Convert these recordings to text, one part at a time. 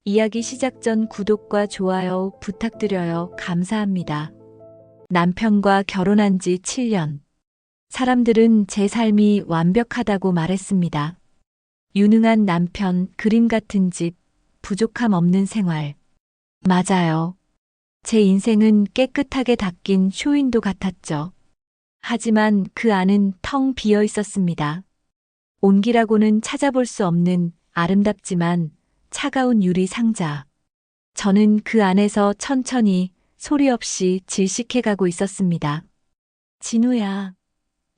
이야기 시작 전 구독과 좋아요 부탁드려요. 감사합니다. 남편과 결혼한 지 7년. 사람들은 제 삶이 완벽하다고 말했습니다. 유능한 남편, 그림 같은 집, 부족함 없는 생활. 맞아요. 제 인생은 깨끗하게 닦인 쇼윈도 같았죠. 하지만 그 안은 텅 비어 있었습니다. 온기라고는 찾아볼 수 없는 아름답지만 차가운 유리 상자. 저는 그 안에서 천천히 소리 없이 질식해가고 있었습니다. 진우야,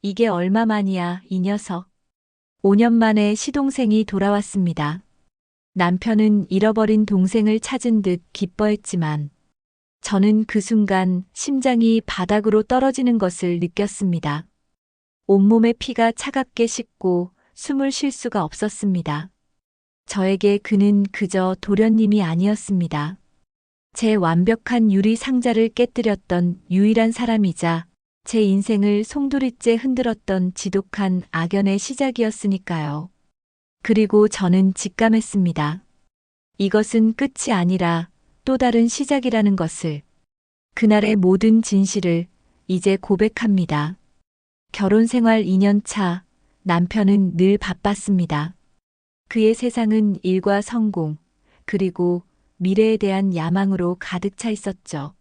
이게 얼마만이야, 이 녀석. 5년 만에 시동생이 돌아왔습니다. 남편은 잃어버린 동생을 찾은 듯 기뻐했지만 저는 그 순간 심장이 바닥으로 떨어지는 것을 느꼈습니다. 온몸의 피가 차갑게 식고 숨을 쉴 수가 없었습니다. 저에게 그는 그저 도련님이 아니었습니다. 제 완벽한 유리 상자를 깨뜨렸던 유일한 사람이자 제 인생을 송두리째 흔들었던 지독한 악연의 시작이었으니까요. 그리고 저는 직감했습니다. 이것은 끝이 아니라 또 다른 시작이라는 것을. 그날의 모든 진실을 이제 고백합니다. 결혼 생활 2년 차, 남편은 늘 바빴습니다. 그의 세상은 일과 성공, 그리고 미래에 대한 야망으로 가득 차 있었죠.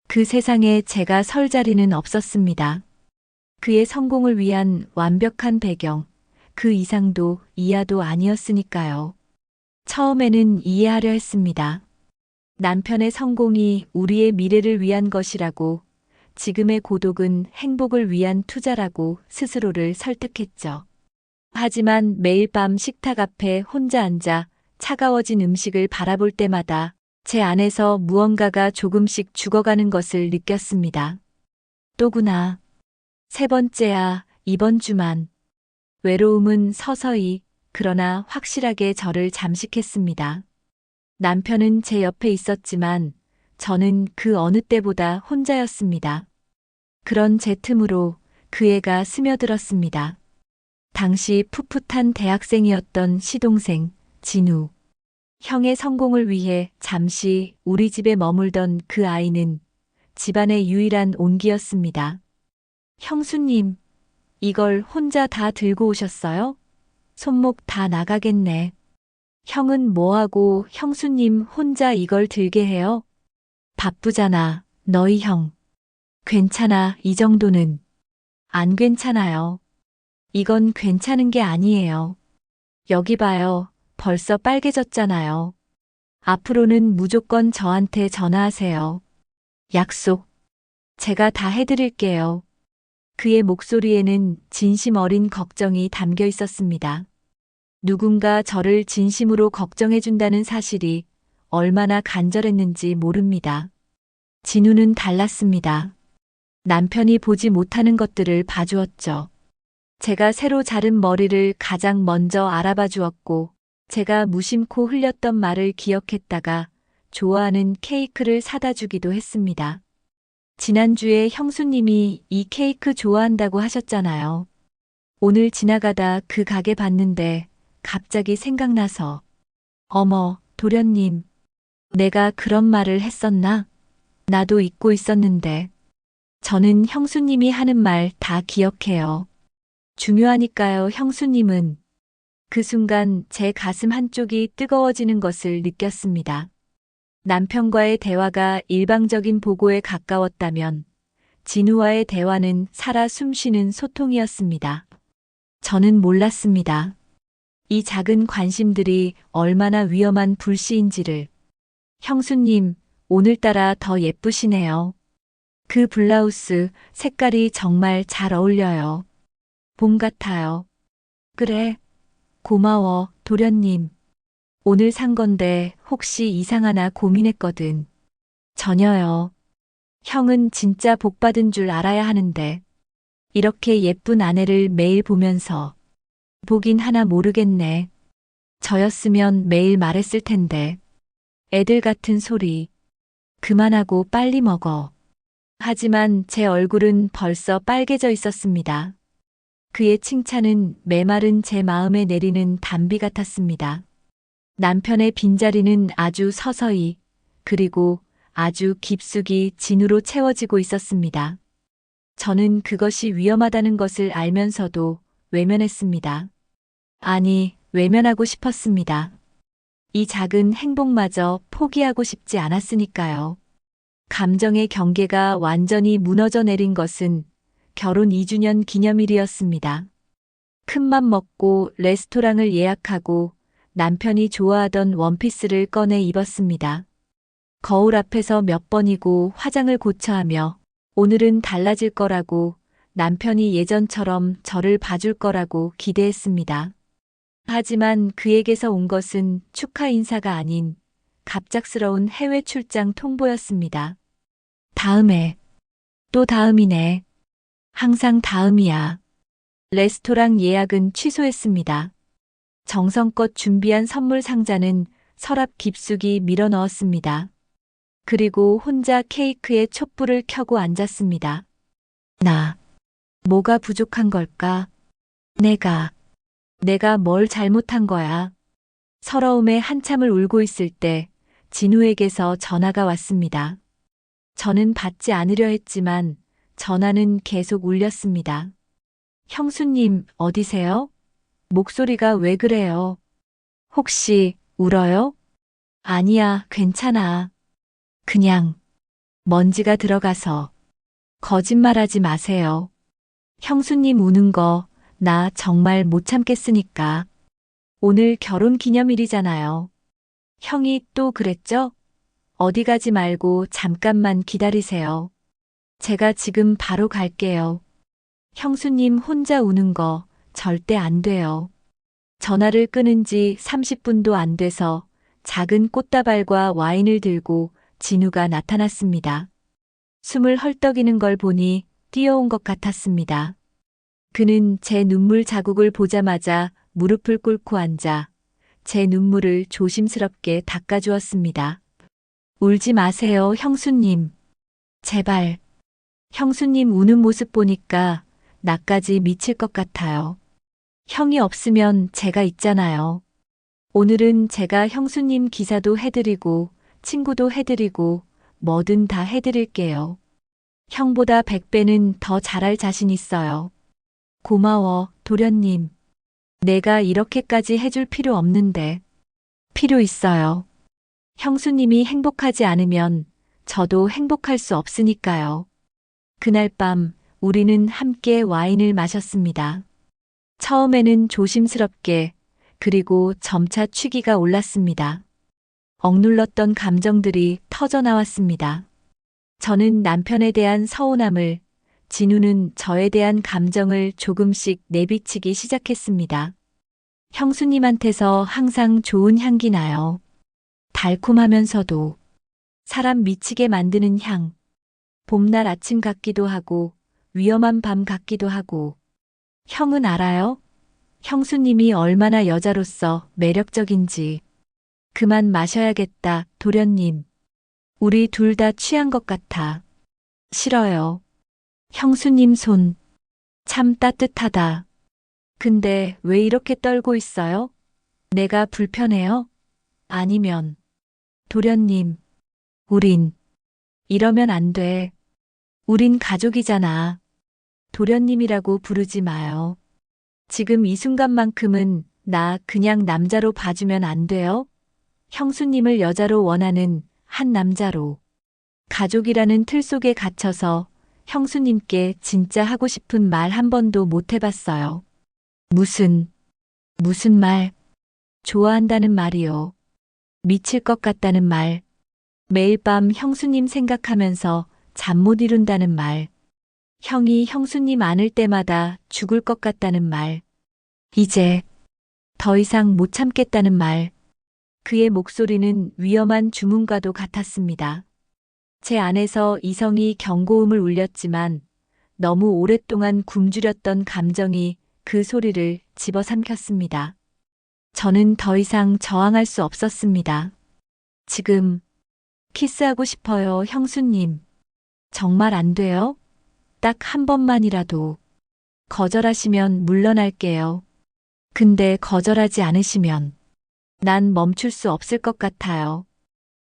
그 세상에 제가 설 자리는 없었습니다. 그의 성공을 위한 완벽한 배경, 그 이상도 이하도 아니었으니까요. 처음에는 이해하려 했습니다. 남편의 성공이 우리의 미래를 위한 것이라고, 지금의 고독은 행복을 위한 투자라고 스스로를 설득했죠. 하지만 매일 밤 식탁 앞에 혼자 앉아 차가워진 음식을 바라볼 때마다 제 안에서 무언가가 조금씩 죽어가는 것을 느꼈습니다. 또구나. 세 번째야, 이번 주만. 외로움은 서서히, 그러나 확실하게 저를 잠식했습니다. 남편은 제 옆에 있었지만 저는 그 어느 때보다 혼자였습니다. 그런 제 틈으로 그 애가 스며들었습니다. 당시 풋풋한 대학생이었던 시동생, 진우. 형의 성공을 위해 잠시 우리 집에 머물던 그 아이는 집안의 유일한 온기였습니다. 형수님, 이걸 혼자 다 들고 오셨어요? 손목 다 나가겠네. 형은 뭐하고 형수님 혼자 이걸 들게 해요? 바쁘잖아, 너희 형. 괜찮아, 이 정도는. 안 괜찮아요. 이건 괜찮은 게 아니에요. 여기 봐요. 벌써 빨개졌잖아요. 앞으로는 무조건 저한테 전화하세요. 약속. 제가 다 해드릴게요. 그의 목소리에는 진심 어린 걱정이 담겨 있었습니다. 누군가 저를 진심으로 걱정해준다는 사실이 얼마나 간절했는지 모릅니다. 진우는 달랐습니다. 남편이 보지 못하는 것들을 봐주었죠. 제가 새로 자른 머리를 가장 먼저 알아봐 주었고, 제가 무심코 흘렸던 말을 기억했다가 좋아하는 케이크를 사다 주기도 했습니다. 지난주에 형수님이 이 케이크 좋아한다고 하셨잖아요. 오늘 지나가다 그 가게 봤는데 갑자기 생각나서. 어머, 도련님. 내가 그런 말을 했었나? 나도 잊고 있었는데. 저는 형수님이 하는 말 다 기억해요. 중요하니까요, 형수님은. 그 순간 제 가슴 한쪽이 뜨거워지는 것을 느꼈습니다. 남편과의 대화가 일방적인 보고에 가까웠다면 진우와의 대화는 살아 숨쉬는 소통이었습니다. 저는 몰랐습니다. 이 작은 관심들이 얼마나 위험한 불씨인지를. 형수님, 오늘따라 더 예쁘시네요. 그 블라우스 색깔이 정말 잘 어울려요. 봄 같아요. 그래. 고마워, 도련님. 오늘 산 건데 혹시 이상하나 고민했거든. 전혀요. 형은 진짜 복 받은 줄 알아야 하는데. 이렇게 예쁜 아내를 매일 보면서. 보긴 하나 모르겠네. 저였으면 매일 말했을 텐데. 애들 같은 소리. 그만하고 빨리 먹어. 하지만 제 얼굴은 벌써 빨개져 있었습니다. 그의 칭찬은 메마른 제 마음에 내리는 단비 같았습니다. 남편의 빈자리는 아주 서서히, 그리고 아주 깊숙이 진우로 채워지고 있었습니다. 저는 그것이 위험하다는 것을 알면서도 외면했습니다. 아니, 외면하고 싶었습니다. 이 작은 행복마저 포기하고 싶지 않았으니까요. 감정의 경계가 완전히 무너져 내린 것은 결혼 2주년 기념일이었습니다. 큰맘 먹고 레스토랑을 예약하고 남편이 좋아하던 원피스를 꺼내 입었습니다. 거울 앞에서 몇 번이고 화장을 고쳐하며 오늘은 달라질 거라고, 남편이 예전처럼 저를 봐줄 거라고 기대했습니다. 하지만 그에게서 온 것은 축하 인사가 아닌 갑작스러운 해외 출장 통보였습니다. 다음에, 또 다음이네. 항상 다음이야. 레스토랑 예약은 취소했습니다. 정성껏 준비한 선물 상자는 서랍 깊숙이 밀어 넣었습니다. 그리고 혼자 케이크에 촛불을 켜고 앉았습니다. 뭐가 부족한 걸까? 내가 뭘 잘못한 거야? 서러움에 한참을 울고 있을 때 진우에게서 전화가 왔습니다. 저는 받지 않으려 했지만 전화는 계속 울렸습니다. 형수님, 어디세요? 목소리가 왜 그래요? 혹시 울어요? 아니야, 괜찮아. 그냥 먼지가 들어가서. 거짓말하지 마세요. 형수님 우는 거 나 정말 못 참겠으니까. 오늘 결혼 기념일이잖아요. 형이 또 그랬죠? 어디 가지 말고 잠깐만 기다리세요. 제가 지금 바로 갈게요. 형수님 혼자 우는 거 절대 안 돼요. 전화를 끊은 지 30분도 안 돼서 작은 꽃다발과 와인을 들고 진우가 나타났습니다. 숨을 헐떡이는 걸 보니 뛰어온 것 같았습니다. 그는 제 눈물 자국을 보자마자 무릎을 꿇고 앉아 제 눈물을 조심스럽게 닦아주었습니다. 울지 마세요, 형수님. 제발. 형수님 우는 모습 보니까 나까지 미칠 것 같아요. 형이 없으면 제가 있잖아요. 오늘은 제가 형수님 기사도 해드리고 친구도 해드리고 뭐든 다 해드릴게요. 형보다 100배는 더 잘할 자신 있어요. 고마워, 도련님. 내가 이렇게까지 해줄 필요 없는데. 필요 있어요. 형수님이 행복하지 않으면 저도 행복할 수 없으니까요. 그날 밤 우리는 함께 와인을 마셨습니다. 처음에는 조심스럽게, 그리고 점차 취기가 올랐습니다. 억눌렀던 감정들이 터져 나왔습니다. 저는 남편에 대한 서운함을, 진우는 저에 대한 감정을 조금씩 내비치기 시작했습니다. 형수님한테서 항상 좋은 향기 나요. 달콤하면서도 사람 미치게 만드는 향. 봄날 아침 같기도 하고 위험한 밤 같기도 하고. 형은 알아요? 형수님이 얼마나 여자로서 매력적인지. 그만 마셔야겠다, 도련님. 우리 둘 다 취한 것 같아. 싫어요. 형수님 손. 참 따뜻하다. 근데 왜 이렇게 떨고 있어요? 내가 불편해요? 아니면. 도련님. 우린. 이러면 안 돼. 우린 가족이잖아. 도련님이라고 부르지 마요. 지금 이 순간만큼은 나 그냥 남자로 봐주면 안 돼요? 형수님을 여자로 원하는 한 남자로. 가족이라는 틀 속에 갇혀서 형수님께 진짜 하고 싶은 말 한 번도 못 해봤어요. 무슨 말? 좋아한다는 말이요. 미칠 것 같다는 말. 매일 밤 형수님 생각하면서 잠 못 이룬다는 말. 형이 형수님 안을 때마다 죽을 것 같다는 말. 이제 더 이상 못 참겠다는 말. 그의 목소리는 위험한 주문과도 같았습니다. 제 안에서 이성이 경고음을 울렸지만 너무 오랫동안 굶주렸던 감정이 그 소리를 집어삼켰습니다. 저는 더 이상 저항할 수 없었습니다. 지금 키스하고 싶어요, 형수님. 정말 안 돼요? 딱 한 번만이라도. 거절하시면 물러날게요. 근데 거절하지 않으시면 난 멈출 수 없을 것 같아요.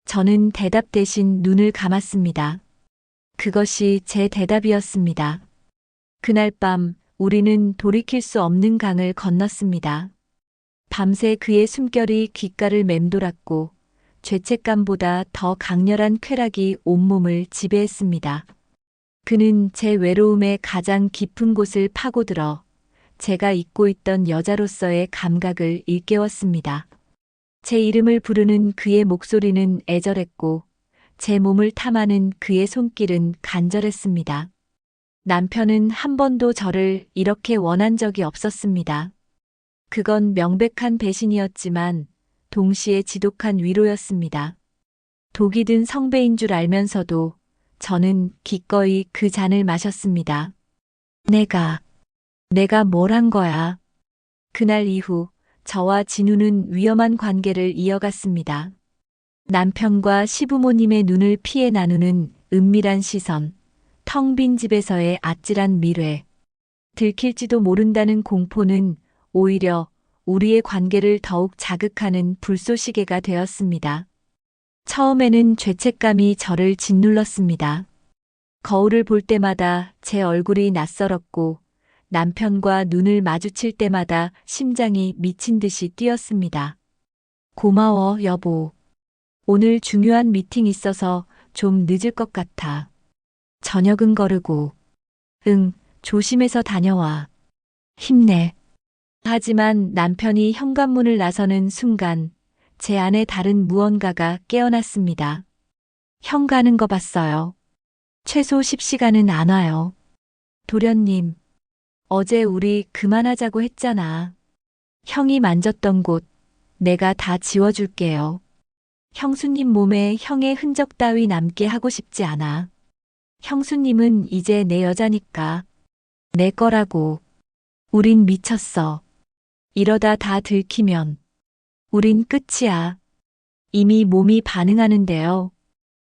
저는 대답 대신 눈을 감았습니다. 그것이 제 대답이었습니다. 그날 밤 우리는 돌이킬 수 없는 강을 건넜습니다. 밤새 그의 숨결이 귓가를 맴돌았고 죄책감보다 더 강렬한 쾌락이 온몸을 지배했습니다. 그는 제 외로움의 가장 깊은 곳을 파고들어 제가 잊고 있던 여자로서의 감각을 일깨웠습니다. 제 이름을 부르는 그의 목소리는 애절했고 제 몸을 탐하는 그의 손길은 간절했습니다. 남편은 한 번도 저를 이렇게 원한 적이 없었습니다. 그건 명백한 배신이었지만 동시에 지독한 위로였습니다. 독이 든 성배인 줄 알면서도 저는 기꺼이 그 잔을 마셨습니다. 내가 뭘 한 거야? 그날 이후 저와 진우는 위험한 관계를 이어갔습니다. 남편과 시부모님의 눈을 피해 나누는 은밀한 시선, 텅 빈 집에서의 아찔한 미래, 들킬지도 모른다는 공포는 오히려 우리의 관계를 더욱 자극하는 불쏘시개가 되었습니다. 처음에는 죄책감이 저를 짓눌렀습니다. 거울을 볼 때마다 제 얼굴이 낯설었고 남편과 눈을 마주칠 때마다 심장이 미친 듯이 뛰었습니다. 고마워, 여보. 오늘 중요한 미팅 있어서 좀 늦을 것 같아. 저녁은 거르고. 응, 조심해서 다녀와. 힘내. 하지만 남편이 현관문을 나서는 순간 제 안에 다른 무언가가 깨어났습니다. 형 가는 거 봤어요. 최소 10시간은 안 와요. 도련님, 어제 우리 그만하자고 했잖아. 형이 만졌던 곳 내가 다 지워줄게요. 형수님 몸에 형의 흔적 따위 남게 하고 싶지 않아. 형수님은 이제 내 여자니까. 내 거라고. 우린 미쳤어. 이러다 다 들키면 우린 끝이야. 이미 몸이 반응하는데요.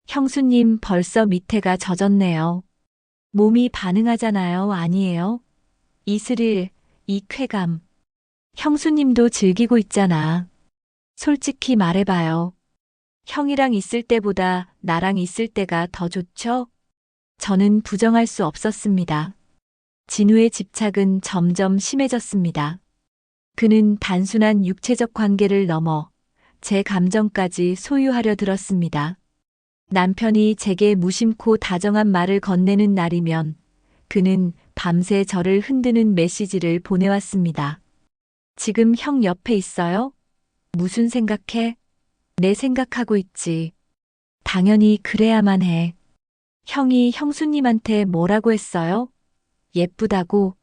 형수님 벌써 밑에가 젖었네요. 몸이 반응하잖아요, 아니에요? 이 스릴, 이 쾌감. 형수님도 즐기고 있잖아. 솔직히 말해봐요. 형이랑 있을 때보다 나랑 있을 때가 더 좋죠? 저는 부정할 수 없었습니다. 진우의 집착은 점점 심해졌습니다. 그는 단순한 육체적 관계를 넘어 제 감정까지 소유하려 들었습니다. 남편이 제게 무심코 다정한 말을 건네는 날이면 그는 밤새 저를 흔드는 메시지를 보내왔습니다. 지금 형 옆에 있어요? 무슨 생각해? 내 생각하고 있지. 당연히 그래야만 해. 형이 형수님한테 뭐라고 했어요? 예쁘다고,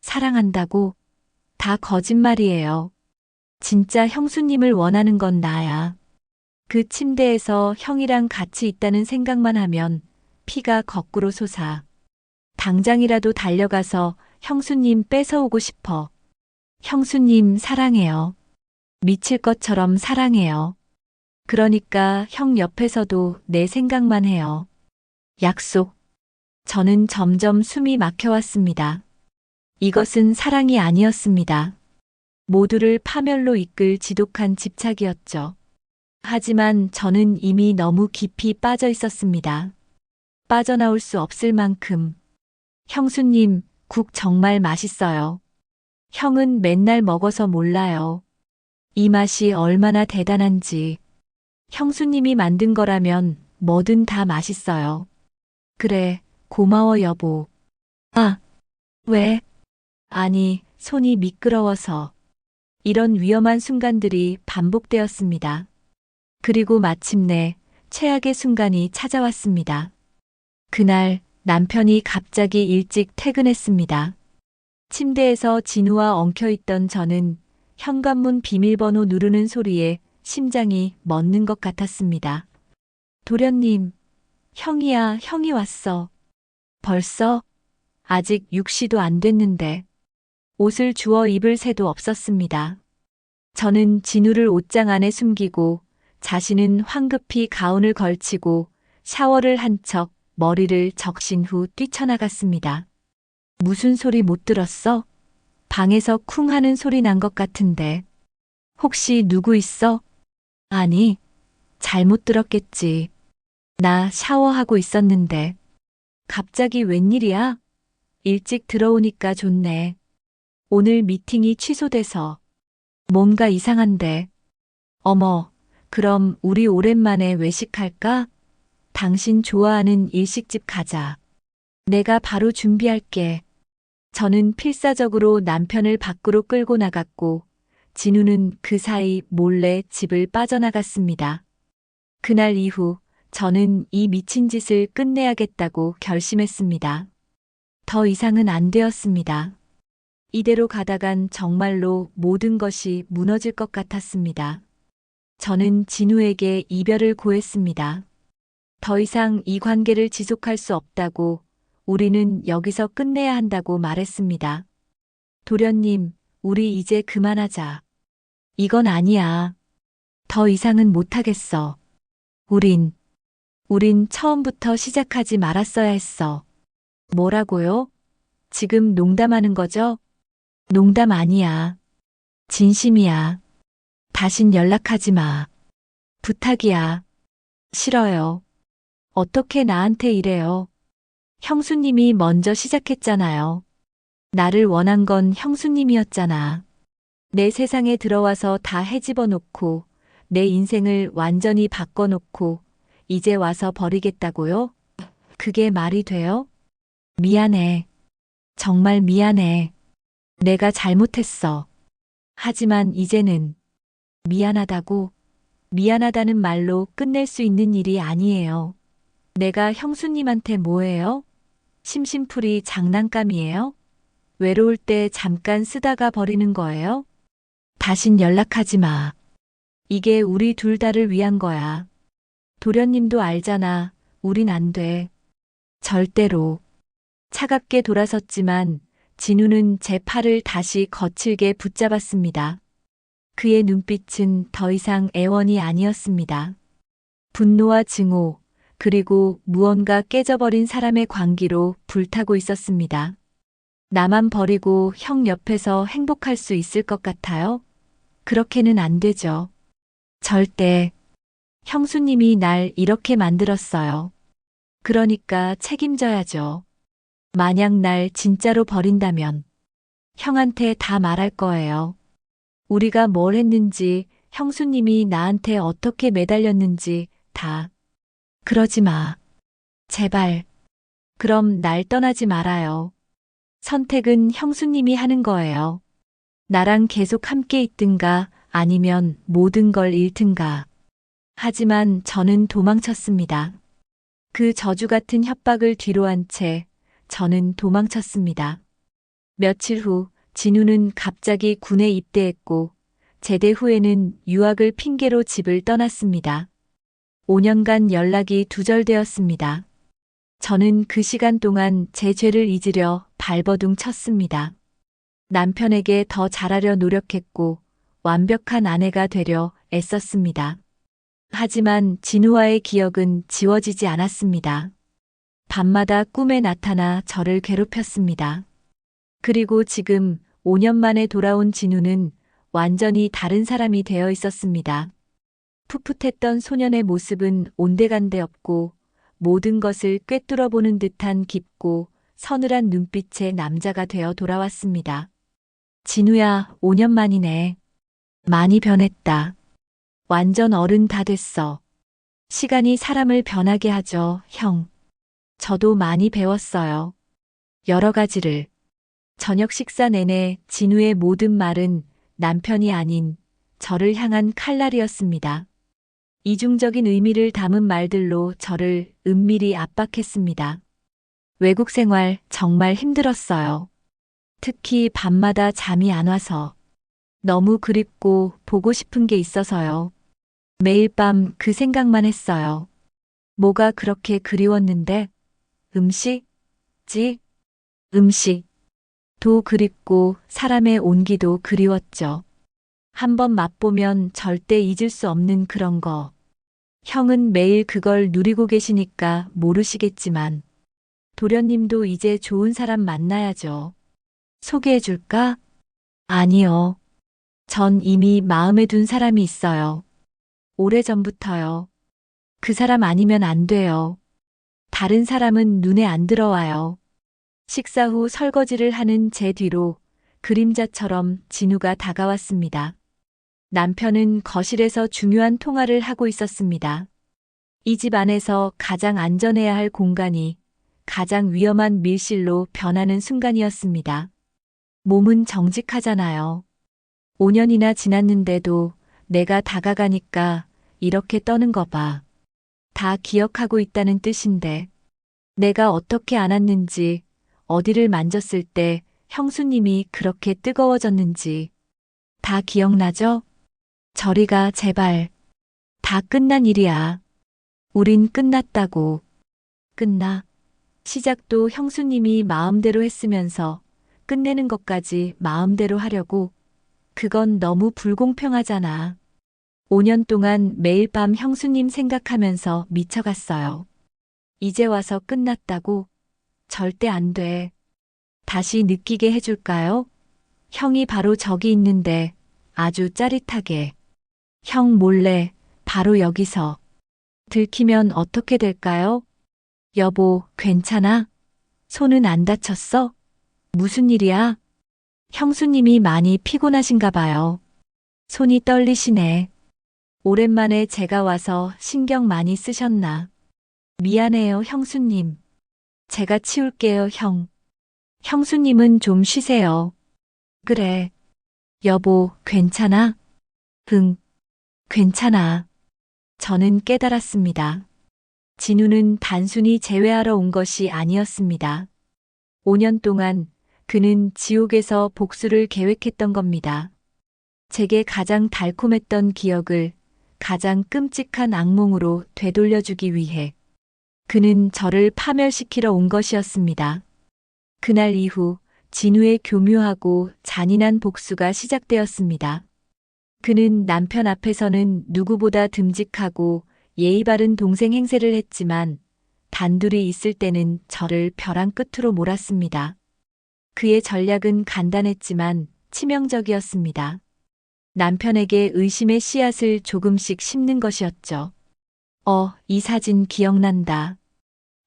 사랑한다고, 다 거짓말이에요. 진짜 형수님을 원하는 건 나야. 그 침대에서 형이랑 같이 있다는 생각만 하면 피가 거꾸로 솟아. 당장이라도 달려가서 형수님 뺏어오고 싶어. 형수님 사랑해요. 미칠 것처럼 사랑해요. 그러니까 형 옆에서도 내 생각만 해요. 약속. 저는 점점 숨이 막혀왔습니다. 이것은 사랑이 아니었습니다. 모두를 파멸로 이끌 지독한 집착이었죠. 하지만 저는 이미 너무 깊이 빠져 있었습니다. 빠져나올 수 없을 만큼. 형수님, 국 정말 맛있어요. 형은 맨날 먹어서 몰라요. 이 맛이 얼마나 대단한지. 형수님이 만든 거라면 뭐든 다 맛있어요. 그래, 고마워 여보. 아, 왜? 아니, 손이 미끄러워서. 이런 위험한 순간들이 반복되었습니다. 그리고 마침내 최악의 순간이 찾아왔습니다. 그날 남편이 갑자기 일찍 퇴근했습니다. 침대에서 진우와 엉켜있던 저는 현관문 비밀번호 누르는 소리에 심장이 멎는 것 같았습니다. 도련님, 형이 왔어. 벌써? 아직 6시도 안 됐는데. 옷을 주워 입을 새도 없었습니다. 저는 진우를 옷장 안에 숨기고 자신은 황급히 가운을 걸치고 샤워를 한 척 머리를 적신 후 뛰쳐나갔습니다. 무슨 소리 못 들었어? 방에서 쿵 하는 소리 난 것 같은데. 혹시 누구 있어? 아니, 잘못 들었겠지. 나 샤워하고 있었는데. 갑자기 웬일이야? 일찍 들어오니까 좋네. 오늘 미팅이 취소돼서 뭔가 이상한데. 어머, 그럼 우리 오랜만에 외식할까? 당신 좋아하는 일식집 가자. 내가 바로 준비할게. 저는 필사적으로 남편을 밖으로 끌고 나갔고, 진우는 그 사이 몰래 집을 빠져나갔습니다. 그날 이후 저는 이 미친 짓을 끝내야겠다고 결심했습니다. 더 이상은 안 되었습니다. 이대로 가다간 정말로 모든 것이 무너질 것 같았습니다. 저는 진우에게 이별을 고했습니다. 더 이상 이 관계를 지속할 수 없다고, 우리는 여기서 끝내야 한다고 말했습니다. 도련님, 우리 이제 그만하자. 이건 아니야. 더 이상은 못하겠어. 우린 처음부터 시작하지 말았어야 했어. 뭐라고요? 지금 농담하는 거죠? 농담 아니야. 진심이야. 다신 연락하지 마. 부탁이야. 싫어요. 어떻게 나한테 이래요? 형수님이 먼저 시작했잖아요. 나를 원한 건 형수님이었잖아. 내 세상에 들어와서 다 헤집어 놓고, 내 인생을 완전히 바꿔놓고, 이제 와서 버리겠다고요? 그게 말이 돼요? 미안해. 정말 미안해. 내가 잘못했어. 하지만 이제는 미안하다고, 미안하다는 말로 끝낼 수 있는 일이 아니에요. 내가 형수님한테 뭐예요? 심심풀이 장난감이에요? 외로울 때 잠깐 쓰다가 버리는 거예요? 다신 연락하지 마. 이게 우리 둘 다를 위한 거야. 도련님도 알잖아. 우린 안 돼. 절대로. 차갑게 돌아섰지만 진우는 제 팔을 다시 거칠게 붙잡았습니다. 그의 눈빛은 더 이상 애원이 아니었습니다. 분노와 증오, 그리고 무언가 깨져버린 사람의 광기로 불타고 있었습니다. 나만 버리고 형 옆에서 행복할 수 있을 것 같아요? 그렇게는 안 되죠. 절대. 형수님이 날 이렇게 만들었어요. 그러니까 책임져야죠. 만약 날 진짜로 버린다면 형한테 다 말할 거예요. 우리가 뭘 했는지, 형수님이 나한테 어떻게 매달렸는지 다. 그러지 마. 제발. 그럼 날 떠나지 말아요. 선택은 형수님이 하는 거예요. 나랑 계속 함께 있든가 아니면 모든 걸 잃든가. 하지만 저는 도망쳤습니다. 그 저주 같은 협박을 뒤로한 채 저는 도망쳤습니다. 며칠 후 진우는 갑자기 군에 입대했고 제대 후에는 유학을 핑계로 집을 떠났습니다. 5년간 연락이 두절되었습니다. 저는 그 시간 동안 제 죄를 잊으려 발버둥 쳤습니다. 남편에게 더 잘하려 노력했고 완벽한 아내가 되려 애썼습니다. 하지만 진우와의 기억은 지워지지 않았습니다. 밤마다 꿈에 나타나 저를 괴롭혔습니다. 그리고 지금 5년 만에 돌아온 진우는 완전히 다른 사람이 되어 있었습니다. 풋풋했던 소년의 모습은 온데간데 없고 모든 것을 꿰뚫어보는 듯한 깊고 서늘한 눈빛의 남자가 되어 돌아왔습니다. 진우야, 5년 만이네. 많이 변했다. 완전 어른 다 됐어. 시간이 사람을 변하게 하죠, 형. 저도 많이 배웠어요. 여러 가지를. 저녁 식사 내내 진우의 모든 말은 남편이 아닌 저를 향한 칼날이었습니다. 이중적인 의미를 담은 말들로 저를 은밀히 압박했습니다. 외국 생활 정말 힘들었어요. 특히 밤마다 잠이 안 와서. 너무 그립고 보고 싶은 게 있어서요. 매일 밤 그 생각만 했어요. 뭐가 그렇게 그리웠는데? 음식? 음식. 도 그립고 사람의 온기도 그리웠죠. 한번 맛보면 절대 잊을 수 없는 그런 거. 형은 매일 그걸 누리고 계시니까 모르시겠지만 도련님도 이제 좋은 사람 만나야죠. 소개해 줄까? 아니요. 전 이미 마음에 둔 사람이 있어요. 오래전부터요. 그 사람 아니면 안 돼요. 다른 사람은 눈에 안 들어와요. 식사 후 설거지를 하는 제 뒤로 그림자처럼 진우가 다가왔습니다. 남편은 거실에서 중요한 통화를 하고 있었습니다. 이 집 안에서 가장 안전해야 할 공간이 가장 위험한 밀실로 변하는 순간이었습니다. 몸은 정직하잖아요. 5년이나 지났는데도 내가 다가가니까 이렇게 떠는 거 봐. 다 기억하고 있다는 뜻인데 내가 어떻게 안았는지, 어디를 만졌을 때 형수님이 그렇게 뜨거워졌는지 다 기억나죠? 저리 가, 제발. 다 끝난 일이야. 우린 끝났다고. 끝나. 시작도 형수님이 마음대로 했으면서 끝내는 것까지 마음대로 하려고. 그건 너무 불공평하잖아. 5년 동안 매일 밤 형수님 생각하면서 미쳐갔어요. 이제 와서 끝났다고? 절대 안 돼. 다시 느끼게 해줄까요? 형이 바로 저기 있는데 아주 짜릿하게. 형 몰래 바로 여기서. 들키면 어떻게 될까요? 여보, 괜찮아? 손은 안 다쳤어? 무슨 일이야? 형수님이 많이 피곤하신가 봐요. 손이 떨리시네. 오랜만에 제가 와서 신경 많이 쓰셨나? 미안해요, 형수님. 제가 치울게요, 형. 형수님은 좀 쉬세요. 그래. 여보, 괜찮아? 응, 괜찮아. 저는 깨달았습니다. 진우는 단순히 재회하러 온 것이 아니었습니다. 5년 동안 그는 지옥에서 복수를 계획했던 겁니다. 제게 가장 달콤했던 기억을 가장 끔찍한 악몽으로 되돌려주기 위해 그는 저를 파멸시키러 온 것이었습니다. 그날 이후 진우의 교묘하고 잔인한 복수가 시작되었습니다. 그는 남편 앞에서는 누구보다 듬직하고 예의 바른 동생 행세를 했지만 단둘이 있을 때는 저를 벼랑 끝으로 몰았습니다. 그의 전략은 간단했지만 치명적이었습니다. 남편에게 의심의 씨앗을 조금씩 심는 것이었죠. 이 사진 기억난다.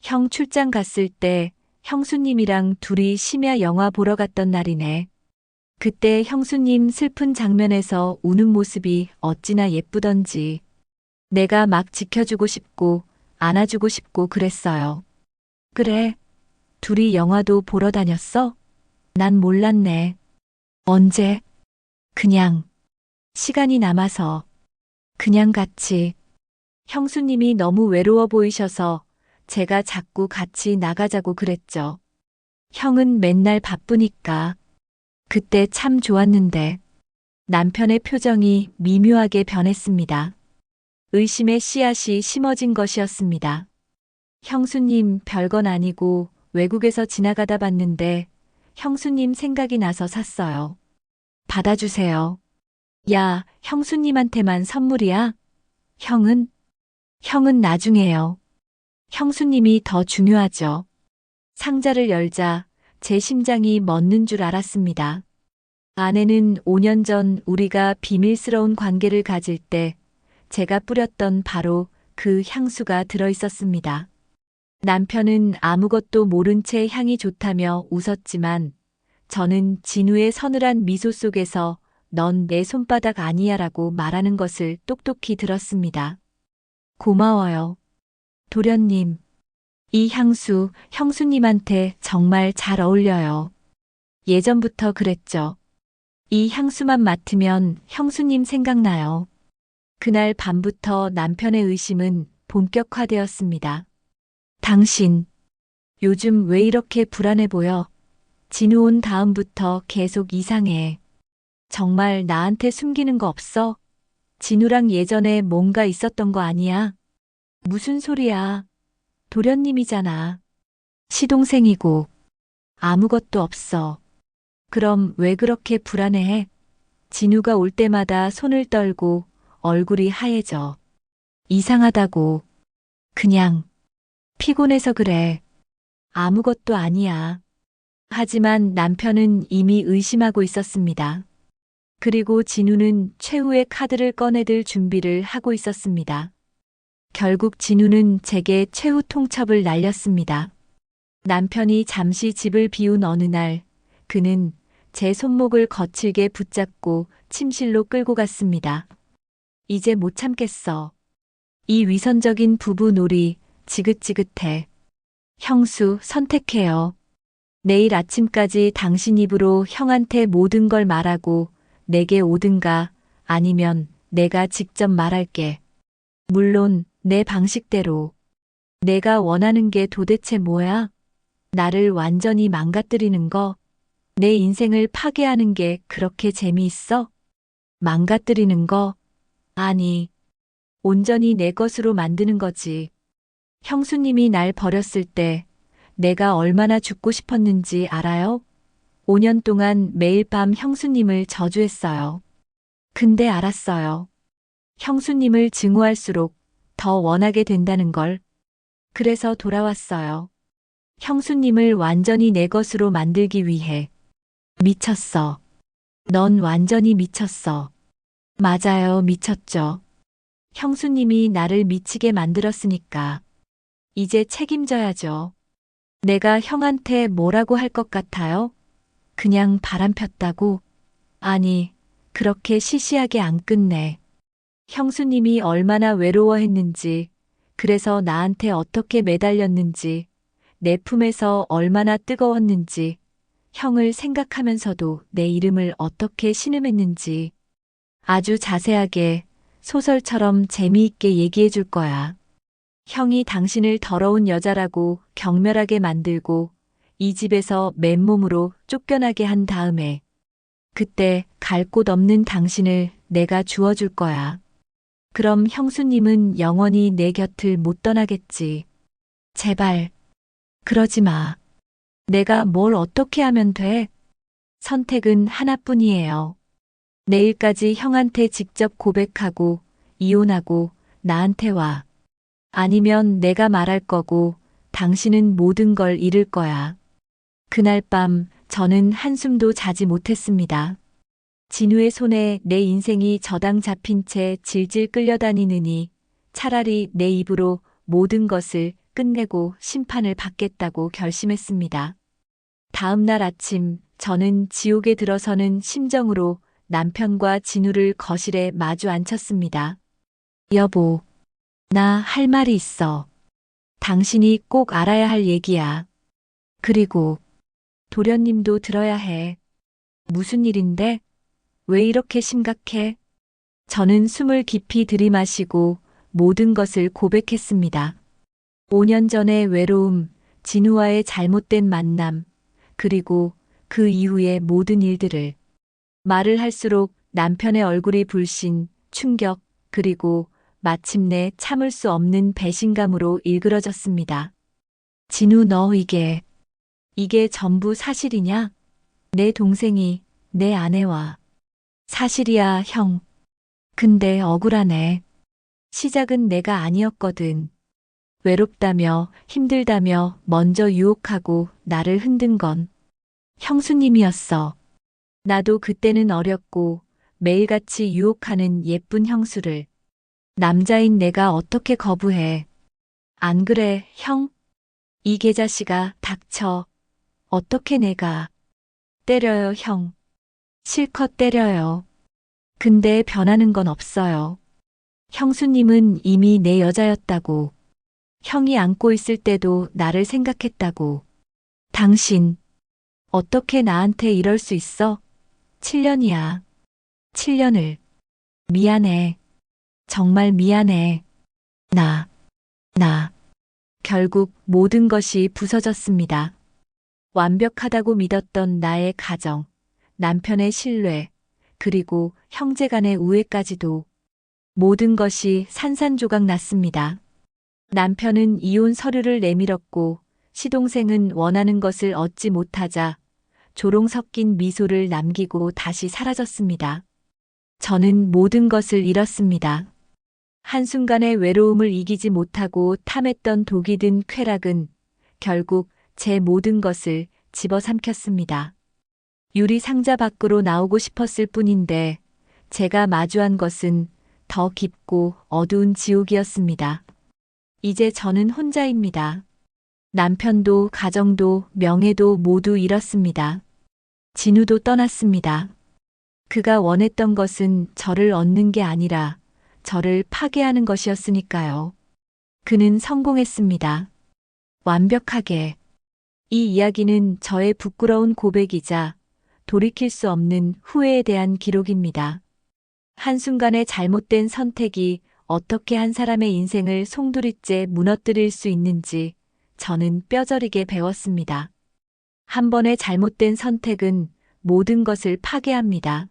형 출장 갔을 때 형수님이랑 둘이 심야 영화 보러 갔던 날이네. 그때 형수님 슬픈 장면에서 우는 모습이 어찌나 예쁘던지. 내가 막 지켜주고 싶고 안아주고 싶고 그랬어요. 그래, 둘이 영화도 보러 다녔어? 난 몰랐네. 언제? 그냥. 시간이 남아서. 그냥 같이. 형수님이 너무 외로워 보이셔서 제가 자꾸 같이 나가자고 그랬죠. 형은 맨날 바쁘니까. 그때 참 좋았는데. 남편의 표정이 미묘하게 변했습니다. 의심의 씨앗이 심어진 것이었습니다. 형수님, 별건 아니고 외국에서 지나가다 봤는데 형수님 생각이 나서 샀어요. 받아주세요. 야, 형수님한테만 선물이야? 형은? 형은 나중에요. 형수님이 더 중요하죠. 상자를 열자 제 심장이 멎는 줄 알았습니다. 안에는 5년 전 우리가 비밀스러운 관계를 가질 때 제가 뿌렸던 바로 그 향수가 들어 있었습니다. 남편은 아무것도 모른 채 향이 좋다며 웃었지만 저는 진우의 서늘한 미소 속에서 넌 내 손바닥 아니야 라고 말하는 것을 똑똑히 들었습니다. 고마워요. 도련님. 이 향수 형수님한테 정말 잘 어울려요. 예전부터 그랬죠. 이 향수만 맡으면 형수님 생각나요. 그날 밤부터 남편의 의심은 본격화되었습니다. 당신, 요즘 왜 이렇게 불안해 보여? 진우 온 다음부터 계속 이상해. 정말 나한테 숨기는 거 없어? 진우랑 예전에 뭔가 있었던 거 아니야? 무슨 소리야? 도련님이잖아. 시동생이고 아무것도 없어. 그럼 왜 그렇게 불안해해? 진우가 올 때마다 손을 떨고 얼굴이 하얘져. 이상하다고. 그냥 피곤해서 그래. 아무것도 아니야. 하지만 남편은 이미 의심하고 있었습니다. 그리고 진우는 최후의 카드를 꺼내들 준비를 하고 있었습니다. 결국 진우는 제게 최후 통첩을 날렸습니다. 남편이 잠시 집을 비운 어느 날, 그는 제 손목을 거칠게 붙잡고 침실로 끌고 갔습니다. 이제 못 참겠어. 이 위선적인 부부 놀이 지긋지긋해. 형수, 선택해요. 내일 아침까지 당신 입으로 형한테 모든 걸 말하고 내게 오든가 아니면 내가 직접 말할게. 물론 내 방식대로. 내가 원하는 게 도대체 뭐야? 나를 완전히 망가뜨리는 거? 내 인생을 파괴하는 게 그렇게 재미있어? 망가뜨리는 거? 아니, 온전히 내 것으로 만드는 거지. 형수님이 날 버렸을 때 내가 얼마나 죽고 싶었는지 알아요? 5년 동안 매일 밤 형수님을 저주했어요. 근데 알았어요. 형수님을 증오할수록 더 원하게 된다는 걸. 그래서 돌아왔어요. 형수님을 완전히 내 것으로 만들기 위해. 미쳤어. 넌 완전히 미쳤어. 맞아요, 미쳤죠. 형수님이 나를 미치게 만들었으니까. 이제 책임져야죠. 내가 형한테 뭐라고 할 것 같아요? 그냥 바람 폈다고? 아니, 그렇게 시시하게 안 끝내. 형수님이 얼마나 외로워했는지, 그래서 나한테 어떻게 매달렸는지, 내 품에서 얼마나 뜨거웠는지, 형을 생각하면서도 내 이름을 어떻게 신음했는지 아주 자세하게 소설처럼 재미있게 얘기해 줄 거야. 형이 당신을 더러운 여자라고 경멸하게 만들고 이 집에서 맨몸으로 쫓겨나게 한 다음에 그때 갈 곳 없는 당신을 내가 주워줄 거야. 그럼 형수님은 영원히 내 곁을 못 떠나겠지. 제발, 그러지 마. 내가 뭘 어떻게 하면 돼? 선택은 하나뿐이에요. 내일까지 형한테 직접 고백하고 이혼하고 나한테 와. 아니면 내가 말할 거고 당신은 모든 걸 잃을 거야. 그날 밤 저는 한숨도 자지 못했습니다. 진우의 손에 내 인생이 저당 잡힌 채 질질 끌려다니느니 차라리 내 입으로 모든 것을 끝내고 심판을 받겠다고 결심했습니다. 다음 날 아침 저는 지옥에 들어서는 심정으로 남편과 진우를 거실에 마주 앉혔습니다. 여보, 나 할 말이 있어. 당신이 꼭 알아야 할 얘기야. 그리고 도련님도 들어야 해. 무슨 일인데? 왜 이렇게 심각해? 저는 숨을 깊이 들이마시고 모든 것을 고백했습니다. 5년 전의 외로움, 진우와의 잘못된 만남, 그리고 그 이후의 모든 일들을. 말을 할수록 남편의 얼굴이 불신, 충격, 그리고 마침내 참을 수 없는 배신감으로 일그러졌습니다. 진우, 너 이게 전부 사실이냐? 내 동생이 내 아내와. 사실이야, 형. 근데 억울하네. 시작은 내가 아니었거든. 외롭다며 힘들다며 먼저 유혹하고 나를 흔든 건 형수님이었어. 나도 그때는 어렸고 매일같이 유혹하는 예쁜 형수를 남자인 내가 어떻게 거부해. 안 그래, 형? 이 계자씨가 닥쳐. 어떻게 내가. 때려요, 형. 실컷 때려요. 근데 변하는 건 없어요. 형수님은 이미 내 여자였다고. 형이 안고 있을 때도 나를 생각했다고. 당신, 어떻게 나한테 이럴 수 있어? 7년이야. 7년을. 미안해. 정말 미안해. 나. 결국 모든 것이 부서졌습니다. 완벽하다고 믿었던 나의 가정, 남편의 신뢰, 그리고 형제간의 우애까지도 모든 것이 산산조각 났습니다. 남편은 이혼 서류를 내밀었고 시동생은 원하는 것을 얻지 못하자 조롱 섞인 미소를 남기고 다시 사라졌습니다. 저는 모든 것을 잃었습니다. 한순간의 외로움을 이기지 못하고 탐했던 독이 든 쾌락은 결국 제 모든 것을 집어삼켰습니다. 유리 상자 밖으로 나오고 싶었을 뿐인데 제가 마주한 것은 더 깊고 어두운 지옥이었습니다. 이제 저는 혼자입니다. 남편도 가정도 명예도 모두 잃었습니다. 진우도 떠났습니다. 그가 원했던 것은 저를 얻는 게 아니라 저를 파괴하는 것이었으니까요. 그는 성공했습니다. 완벽하게. 이 이야기는 저의 부끄러운 고백이자 돌이킬 수 없는 후회에 대한 기록입니다. 한순간의 잘못된 선택이 어떻게 한 사람의 인생을 송두리째 무너뜨릴 수 있는지 저는 뼈저리게 배웠습니다. 한 번의 잘못된 선택은 모든 것을 파괴합니다.